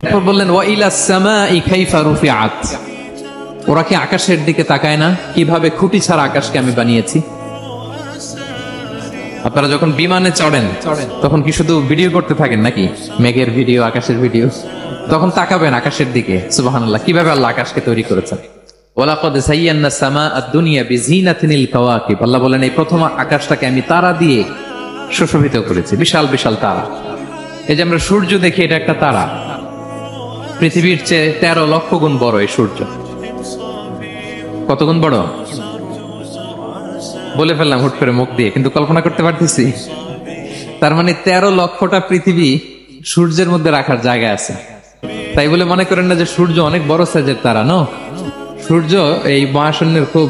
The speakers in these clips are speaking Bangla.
এরপর বললেন ওয়া ইলাস সামাই কাইফা রুফিআত, ওরা কি আকাশের দিকে তাকায় না কিভাবে খুঁটি ছাড়া আকাশকে আমি বানিয়েছি। আপনারা যখন বিমানে চড়েন তখন কি শুধু ভিডিও করতে থাকেন নাকি, মেঘের ভিডিও, আকাশের ভিডিও? তখন তাকাবেন আকাশের দিকে, সুবহানাল্লাহ, কিভাবে আল্লাহ আকাশকে তৈরি করেছেন। ওয়ালাকাদ যায়্যানা সামা আদ-দুনিয়া বিজিনাতিল কাওয়াকিব, আল্লাহ বলেন এই প্রথম আকাশটাকে আমি তারা দিয়ে সুশোভিত করেছি, বিশাল বিশাল তারা। এই যে আমরা সূর্য দেখি, এটা একটা তারা, পৃথিবীর চেয়ে 13 লক্ষ গুণ বড় এই সূর্য। কত গুণ বড় বলে ফেললাম হুট করে মুখ দিয়ে, কিন্তু কল্পনা করতে পারতেছি। তার মানে 13 লক্ষটা পৃথিবী সূর্যের মধ্যে রাখার জায়গা আছে। তাই বলে মনে করেন না যে সূর্য অনেক বড় সাইজের তারা, নো। সূর্য এই মহাশূন্যের খুব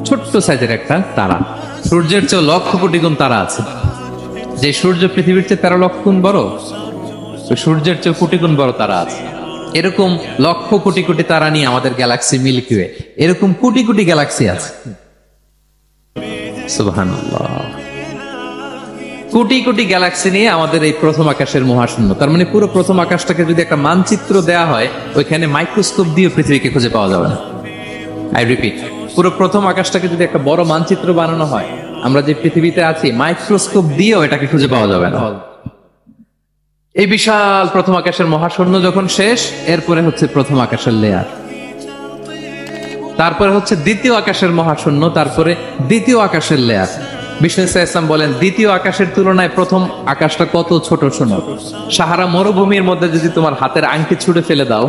ছোট্ট সাইজের একটা তারা। সূর্যের চেয়ে লক্ষ কোটি গুণ তারা আছে। যে সূর্য পৃথিবীর চেয়ে 13 লক্ষ গুণ বড়, সূর্যের চেয়ে কোটি গুণ বড় তারা আছে। এরকম লক্ষ কোটি কোটি তারা নিয়ে আমাদের গ্যালাক্সি মিল্কি ওয়ে, এরকম কোটি কোটি গ্যালাক্সি আছে। সুবহানাল্লাহ, কোটি কোটি গ্যালাক্সি নিয়ে আমাদের এই প্রথম আকাশের মহাশূন্য। তার মানে পুরো প্রথম আকাশটাকে যদি একটা মানচিত্র দেয়া হয়, ওইখানে মাইক্রোস্কোপ দিয়ে পৃথিবীকে খুঁজে পাওয়া যাবে না। আই রিপিট, পুরো প্রথম আকাশটাকে যদি একটা বড় মানচিত্র বানানো হয়, আমরা যে পৃথিবীতে আছি, মাইক্রোস্কোপ দিয়েও এটাকে খুঁজে পাওয়া যাবে না। এই বিশাল প্রথম আকাশের মহাশূন্য যখন শেষ, এরপরে হচ্ছে প্রথম আকাশের লেয়ার, তারপরে হচ্ছে দ্বিতীয় আকাশের মহাশূন্য, তারপরে দ্বিতীয় আকাশের লেয়ার। বিষ্ণু ইসলাম বলেন দ্বিতীয় আকাশের তুলনায় প্রথম আকাশটা কত ছোট শোনো। সাহারা মরুভূমির মধ্যে যদি তোমার হাতের আংটি ছুঁড়ে ফেলে দাও,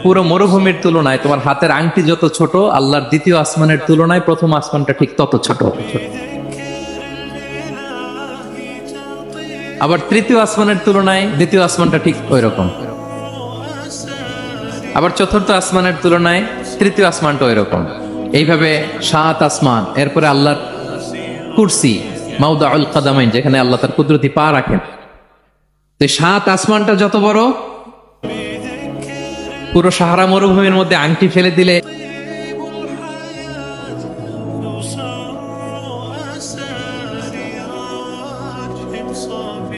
পুরো মরুভূমির তুলনায় তোমার হাতের আংটি যত ছোট, আল্লাহর দ্বিতীয় আসমানের তুলনায় প্রথম আসমানটা ঠিক তত ছোট। আবার তৃতীয় আসমানের তুলনায় দ্বিতীয় আসমানটা ঠিক ওই রকম। আবার চতুর্থ আসমানের তুলনায় তৃতীয় আসমানটা ওই রকম। এইভাবে 7 আসমান, এরপরে আল্লাহর কুরসি, মাউদাউল কাদামাইন, যেখানে আল্লাহ তার কুদরতি পা রাখেন। তো 7 আসমানটা যত বড়, পুরো সাহারা মরুভূমির মধ্যে আংটি ফেলে দিলে